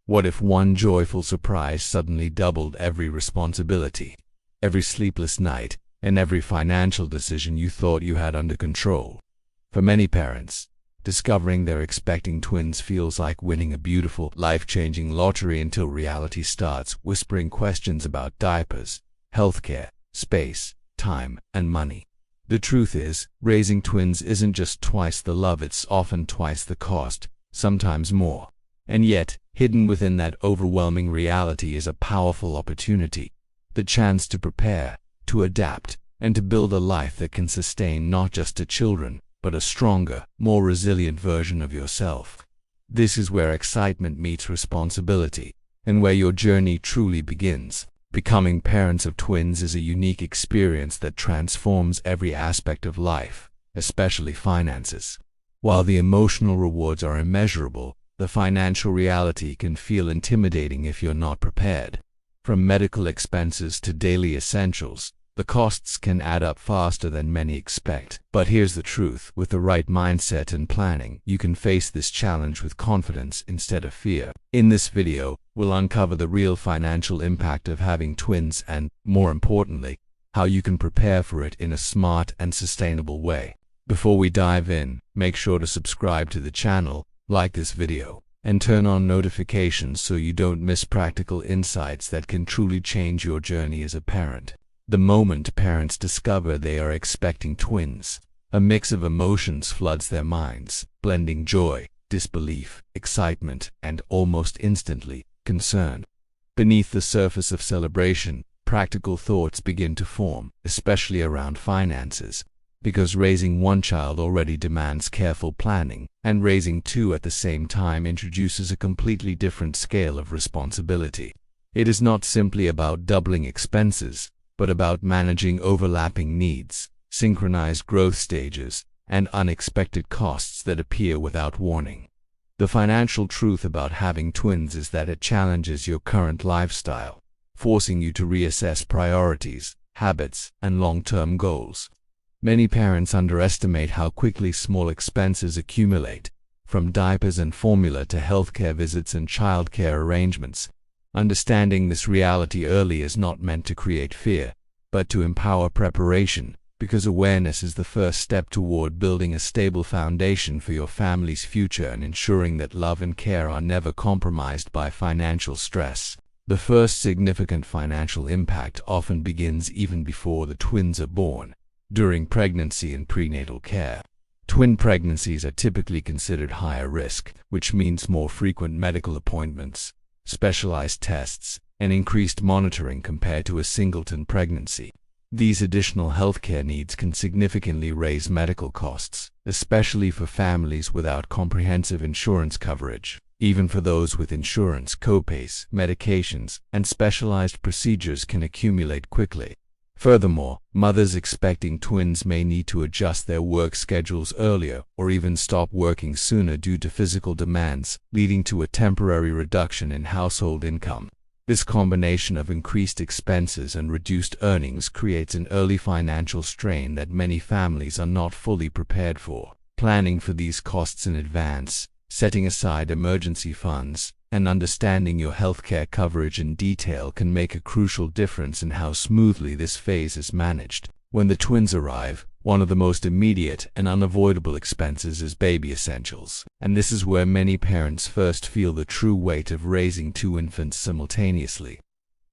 What if one joyful surprise suddenly doubled every responsibility, every sleepless night, and every financial decision you thought you had under control? For many parents, discovering they're expecting twins feels like winning a beautiful, life-changing lottery until reality starts whispering questions about diapers, healthcare, space, time, and money. The truth is, raising twins isn't just twice the love, it's often twice the cost, sometimes more. And yet, hidden within that overwhelming reality is a powerful opportunity, the chance to prepare, to adapt, and to build a life that can sustain not just a children, but a stronger, more resilient version of yourself. This is where excitement meets responsibility, and where your journey truly begins. Becoming parents of twins is a unique experience that transforms every aspect of life, especially finances. While the emotional rewards are immeasurable, the financial reality can feel intimidating if you're not prepared. From medical expenses to daily essentials, the costs can add up faster than many expect. But here's the truth: with the right mindset and planning, you can face this challenge with confidence instead of fear. In this video, we'll uncover the real financial impact of having twins and, more importantly, how you can prepare for it in a smart and sustainable way. Before we dive in, make sure to subscribe to the channel, like this video, and turn on notifications so you don't miss practical insights that can truly change your journey as a parent. The moment parents discover they are expecting twins, a mix of emotions floods their minds, blending joy, disbelief, excitement, and almost instantly, concern. Beneath the surface of celebration, practical thoughts begin to form, especially around finances, because raising one child already demands careful planning, and raising two at the same time introduces a completely different scale of responsibility. It is not simply about doubling expenses, but about managing overlapping needs, synchronized growth stages, and unexpected costs that appear without warning. The financial truth about having twins is that it challenges your current lifestyle, forcing you to reassess priorities, habits, and long-term goals. Many parents underestimate how quickly small expenses accumulate, from diapers and formula to healthcare visits and childcare arrangements. Understanding this reality early is not meant to create fear, but to empower preparation, because awareness is the first step toward building a stable foundation for your family's future and ensuring that love and care are never compromised by financial stress. The first significant financial impact often begins even before the twins are born, during pregnancy and prenatal care. Twin pregnancies are typically considered higher risk, which means more frequent medical appointments, specialized tests, and increased monitoring compared to a singleton pregnancy. These additional healthcare needs can significantly raise medical costs, especially for families without comprehensive insurance coverage. Even for those with insurance, copays, medications, and specialized procedures can accumulate quickly. Furthermore, mothers expecting twins may need to adjust their work schedules earlier or even stop working sooner due to physical demands, leading to a temporary reduction in household income. This combination of increased expenses and reduced earnings creates an early financial strain that many families are not fully prepared for. Planning for these costs in advance, setting aside emergency funds, and understanding your healthcare coverage in detail can make a crucial difference in how smoothly this phase is managed. When the twins arrive, one of the most immediate and unavoidable expenses is baby essentials, and this is where many parents first feel the true weight of raising two infants simultaneously.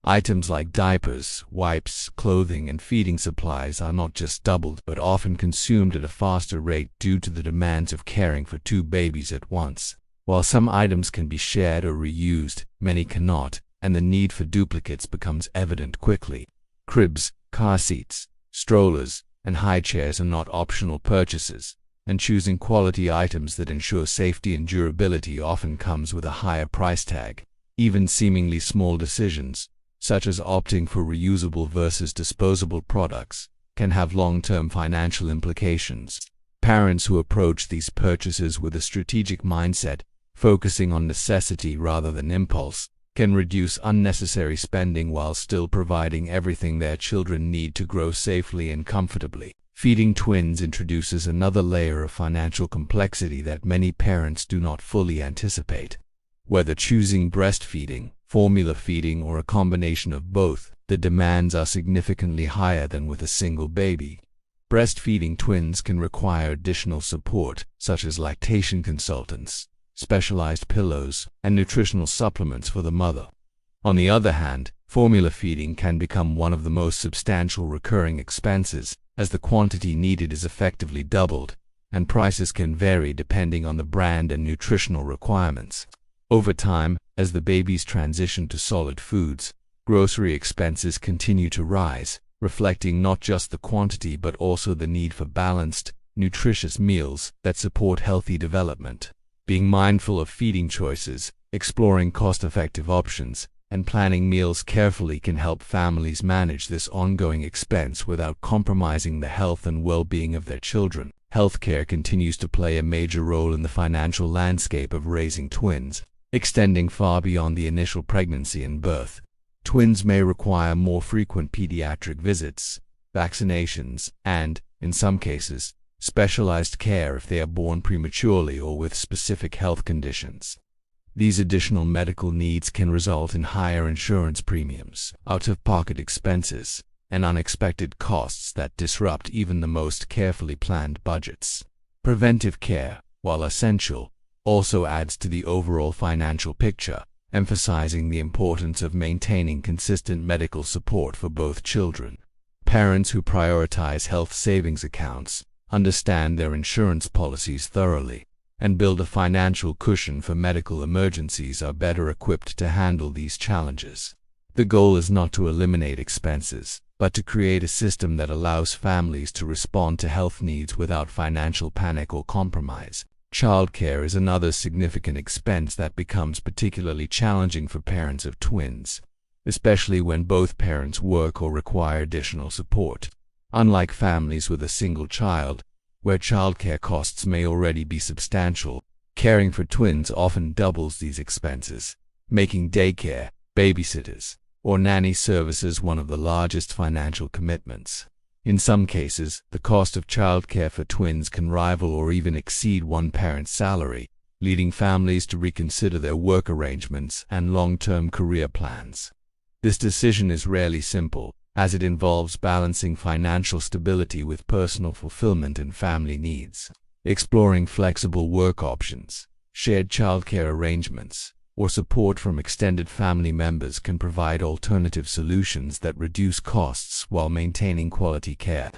Items like diapers, wipes, clothing, and feeding supplies are not just doubled but often consumed at a faster rate due to the demands of caring for two babies at once. While some items can be shared or reused, many cannot, and the need for duplicates becomes evident quickly. Cribs, car seats, strollers, and high chairs are not optional purchases, and choosing quality items that ensure safety and durability often comes with a higher price tag. Even seemingly small decisions, such as opting for reusable versus disposable products, can have long-term financial implications. Parents who approach these purchases with a strategic mindset, focusing on necessity rather than impulse, can reduce unnecessary spending while still providing everything their children need to grow safely and comfortably. Feeding twins introduces another layer of financial complexity that many parents do not fully anticipate. Whether choosing breastfeeding, formula feeding, or a combination of both, the demands are significantly higher than with a single baby. Breastfeeding twins can require additional support, such as lactation consultants, specialized pillows, and nutritional supplements for the mother. On the other hand, formula feeding can become one of the most substantial recurring expenses, as the quantity needed is effectively doubled, and prices can vary depending on the brand and nutritional requirements. Over time, as the babies transition to solid foods, grocery expenses continue to rise, reflecting not just the quantity but also the need for balanced, nutritious meals that support healthy development. Being mindful of feeding choices, exploring cost-effective options, and planning meals carefully can help families manage this ongoing expense without compromising the health and well-being of their children. Healthcare continues to play a major role in the financial landscape of raising twins, extending far beyond the initial pregnancy and birth. Twins may require more frequent pediatric visits, vaccinations, and, in some cases, specialized care if they are born prematurely or with specific health conditions. These additional medical needs can result in higher insurance premiums, out-of-pocket expenses, and unexpected costs that disrupt even the most carefully planned budgets. Preventive care, while essential, also adds to the overall financial picture, emphasizing the importance of maintaining consistent medical support for both children. Parents who prioritize health savings accounts, understand their insurance policies thoroughly, and build a financial cushion for medical emergencies are better equipped to handle these challenges. The goal is not to eliminate expenses, but to create a system that allows families to respond to health needs without financial panic or compromise. Childcare is another significant expense that becomes particularly challenging for parents of twins, especially when both parents work or require additional support. Unlike families with a single child, where childcare costs may already be substantial, caring for twins often doubles these expenses, making daycare, babysitters, or nanny services one of the largest financial commitments. In some cases, the cost of childcare for twins can rival or even exceed one parent's salary, leading families to reconsider their work arrangements and long-term career plans. This decision is rarely simple, as it involves balancing financial stability with personal fulfillment and family needs. Exploring flexible work options, shared childcare arrangements, or support from extended family members can provide alternative solutions that reduce costs while maintaining quality care.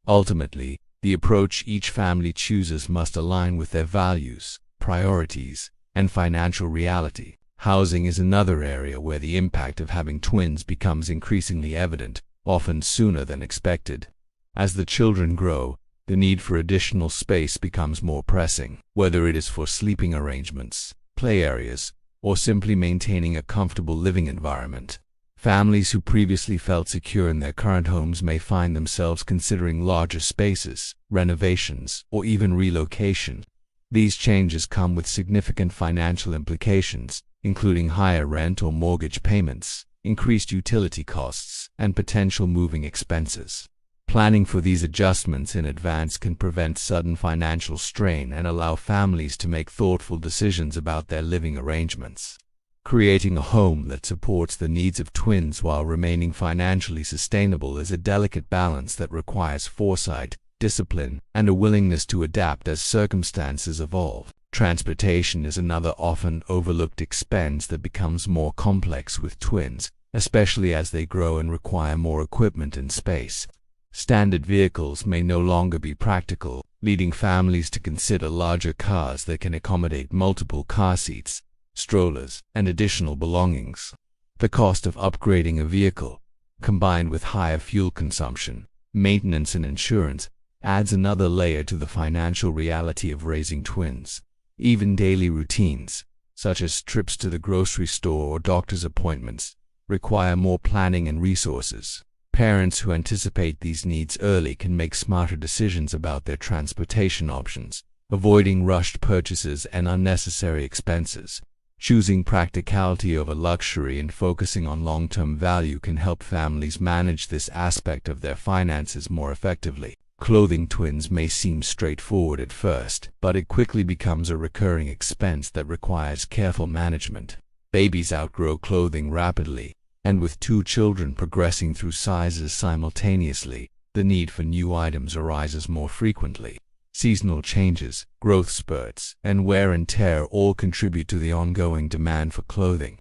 Ultimately, the approach each family chooses must align with their values, priorities, and financial reality. Housing is another area where the impact of having twins becomes increasingly evident, often sooner than expected. As the children grow, the need for additional space becomes more pressing, whether it is for sleeping arrangements, play areas, or simply maintaining a comfortable living environment. Families who previously felt secure in their current homes may find themselves considering larger spaces, renovations, or even relocation. These changes come with significant financial implications, including higher rent or mortgage payments, increased utility costs, and potential moving expenses. Planning for these adjustments in advance can prevent sudden financial strain and allow families to make thoughtful decisions about their living arrangements. Creating a home that supports the needs of twins while remaining financially sustainable is a delicate balance that requires foresight, discipline, and a willingness to adapt as circumstances evolve. Transportation is another often overlooked expense that becomes more complex with twins, especially as they grow and require more equipment and space. Standard vehicles may no longer be practical, leading families to consider larger cars that can accommodate multiple car seats, strollers, and additional belongings. The cost of upgrading a vehicle, combined with higher fuel consumption, maintenance, and insurance, adds another layer to the financial reality of raising twins. Even daily routines, such as trips to the grocery store or doctor's appointments, require more planning and resources. Parents who anticipate these needs early can make smarter decisions about their transportation options, avoiding rushed purchases and unnecessary expenses. Choosing practicality over luxury and focusing on long-term value can help families manage this aspect of their finances more effectively. Clothing twins may seem straightforward at first, but it quickly becomes a recurring expense that requires careful management. Babies outgrow clothing rapidly, and with 2 children progressing through sizes simultaneously, the need for new items arises more frequently. Seasonal changes, growth spurts, and wear and tear all contribute to the ongoing demand for clothing.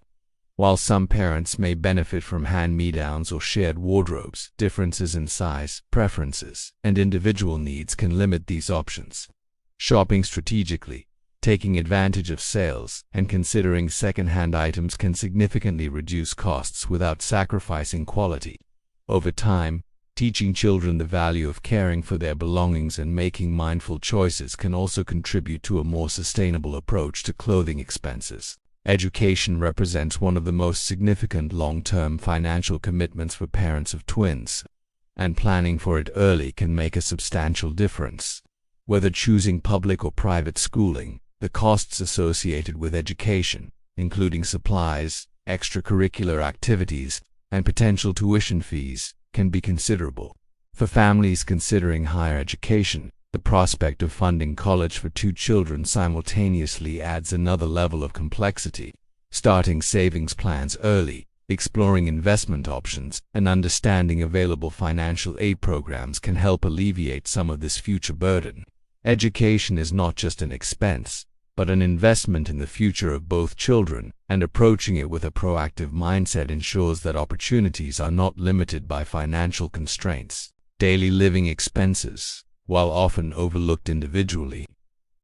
While some parents may benefit from hand-me-downs or shared wardrobes, differences in size, preferences, and individual needs can limit these options. Shopping strategically, taking advantage of sales, and considering second-hand items can significantly reduce costs without sacrificing quality. Over time, teaching children the value of caring for their belongings and making mindful choices can also contribute to a more sustainable approach to clothing expenses. Education represents one of the most significant long-term financial commitments for parents of twins, and planning for it early can make a substantial difference. Whether choosing public or private schooling, the costs associated with education, including supplies, extracurricular activities, and potential tuition fees, can be considerable. For families considering higher education, the prospect of funding college for 2 children simultaneously adds another level of complexity. Starting savings plans early, exploring investment options, and understanding available financial aid programs can help alleviate some of this future burden. Education is not just an expense, but an investment in the future of both children, and approaching it with a proactive mindset ensures that opportunities are not limited by financial constraints. Daily living expenses, while often overlooked individually,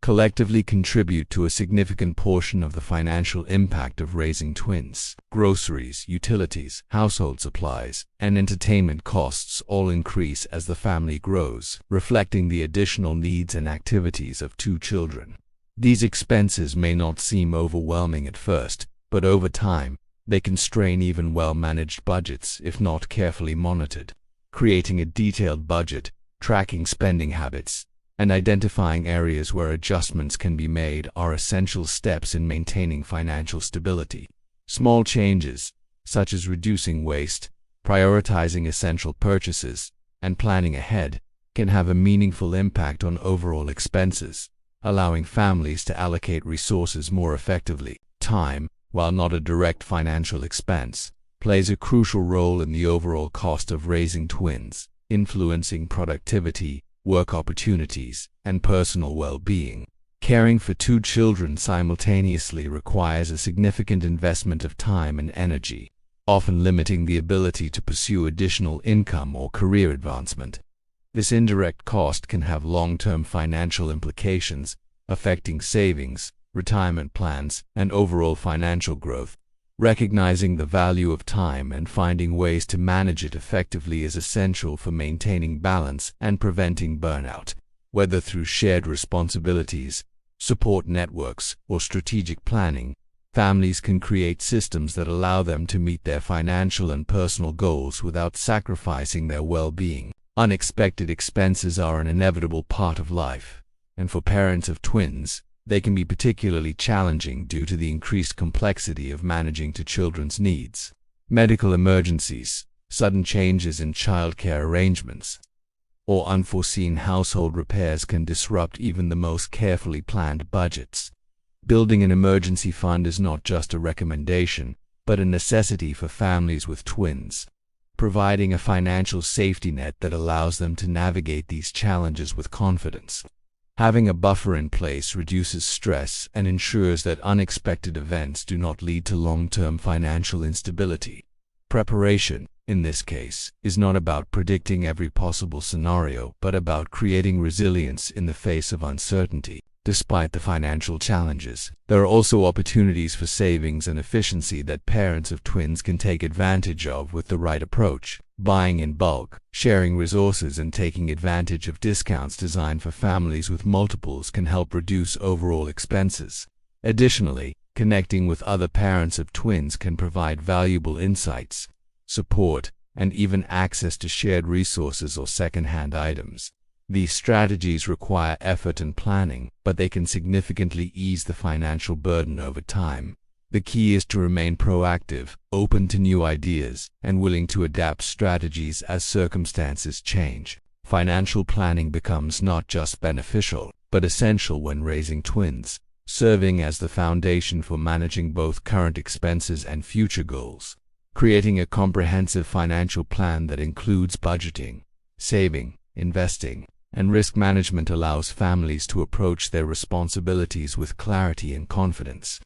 collectively contribute to a significant portion of the financial impact of raising twins. Groceries, utilities, household supplies, and entertainment costs all increase as the family grows, reflecting the additional needs and activities of 2 children. These expenses may not seem overwhelming at first, but over time, they can strain even well-managed budgets if not carefully monitored. Creating a detailed budget, tracking spending habits, and identifying areas where adjustments can be made are essential steps in maintaining financial stability. Small changes, such as reducing waste, prioritizing essential purchases, and planning ahead, can have a meaningful impact on overall expenses, allowing families to allocate resources more effectively. Time, while not a direct financial expense, plays a crucial role in the overall cost of raising twins, influencing productivity, work opportunities, and personal well-being. Caring for 2 children simultaneously requires a significant investment of time and energy, often limiting the ability to pursue additional income or career advancement. This indirect cost can have long-term financial implications, affecting savings, retirement plans, and overall financial growth. Recognizing the value of time and finding ways to manage it effectively is essential for maintaining balance and preventing burnout. Whether through shared responsibilities, support networks, or strategic planning, families can create systems that allow them to meet their financial and personal goals without sacrificing their well-being. Unexpected expenses are an inevitable part of life, and for parents of twins, they can be particularly challenging due to the increased complexity of managing to children's needs. Medical emergencies, sudden changes in childcare arrangements, or unforeseen household repairs can disrupt even the most carefully planned budgets. Building an emergency fund is not just a recommendation, but a necessity for families with twins, providing a financial safety net that allows them to navigate these challenges with confidence. Having a buffer in place reduces stress and ensures that unexpected events do not lead to long-term financial instability. Preparation, in this case, is not about predicting every possible scenario, but about creating resilience in the face of uncertainty. Despite the financial challenges, there are also opportunities for savings and efficiency that parents of twins can take advantage of with the right approach. Buying in bulk, sharing resources, and taking advantage of discounts designed for families with multiples can help reduce overall expenses. Additionally, connecting with other parents of twins can provide valuable insights, support, and even access to shared resources or second-hand items. These strategies require effort and planning, but they can significantly ease the financial burden over time. The key is to remain proactive, open to new ideas, and willing to adapt strategies as circumstances change. Financial planning becomes not just beneficial, but essential when raising twins, serving as the foundation for managing both current expenses and future goals. Creating a comprehensive financial plan that includes budgeting, saving, investing, and risk management allows families to approach their responsibilities with clarity and confidence.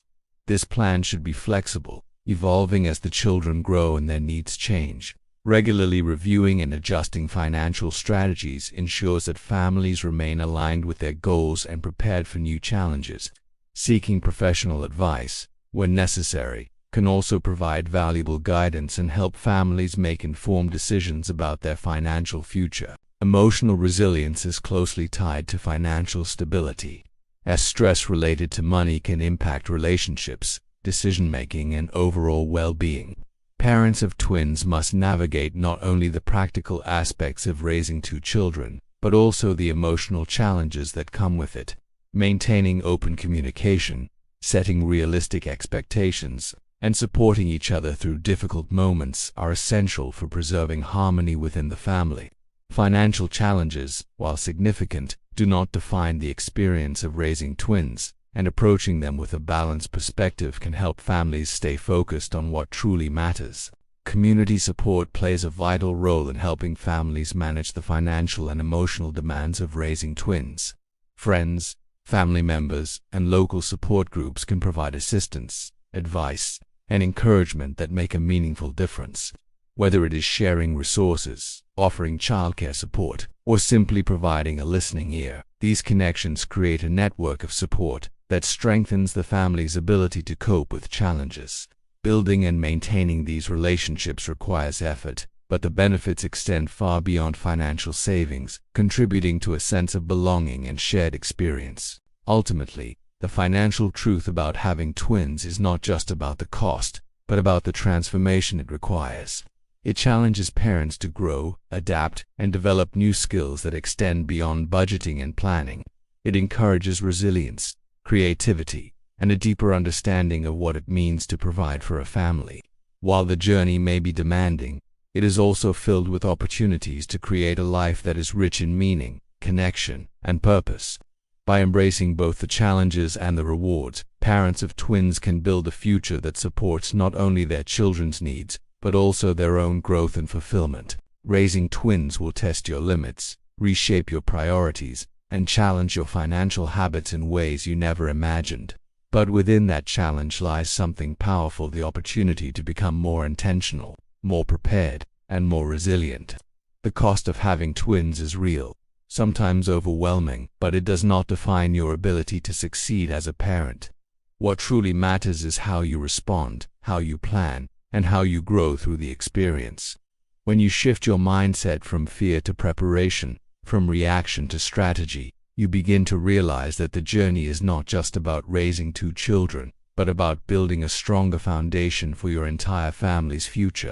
This plan should be flexible, evolving as the children grow and their needs change. Regularly reviewing and adjusting financial strategies ensures that families remain aligned with their goals and prepared for new challenges. Seeking professional advice, when necessary, can also provide valuable guidance and help families make informed decisions about their financial future. Emotional resilience is closely tied to financial stability, as stress related to money can impact relationships, decision-making, and overall well-being. Parents of twins must navigate not only the practical aspects of raising two children, but also the emotional challenges that come with it. Maintaining open communication, setting realistic expectations, and supporting each other through difficult moments are essential for preserving harmony within the family. Financial challenges, while significant, do not define the experience of raising twins, and approaching them with a balanced perspective can help families stay focused on what truly matters. Community support plays a vital role in helping families manage the financial and emotional demands of raising twins. Friends, family members, and local support groups can provide assistance, advice, and encouragement that make a meaningful difference. Whether it is sharing resources, offering childcare support, or simply providing a listening ear, these connections create a network of support that strengthens the family's ability to cope with challenges. Building and maintaining these relationships requires effort, but the benefits extend far beyond financial savings, contributing to a sense of belonging and shared experience. Ultimately, the financial truth about having twins is not just about the cost, but about the transformation it requires. It challenges parents to grow, adapt, and develop new skills that extend beyond budgeting and planning. It encourages resilience, creativity, and a deeper understanding of what it means to provide for a family. While the journey may be demanding, it is also filled with opportunities to create a life that is rich in meaning, connection, and purpose. By embracing both the challenges and the rewards, parents of twins can build a future that supports not only their children's needs, but also their own growth and fulfillment. Raising twins will test your limits, reshape your priorities, and challenge your financial habits in ways you never imagined. But within that challenge lies something powerful: the opportunity to become more intentional, more prepared, and more resilient. The cost of having twins is real, sometimes overwhelming, but it does not define your ability to succeed as a parent. What truly matters is how you respond, how you plan, and how you grow through the experience. When you shift your mindset from fear to preparation, from reaction to strategy, you begin to realize that the journey is not just about raising two children, but about building a stronger foundation for your entire family's future.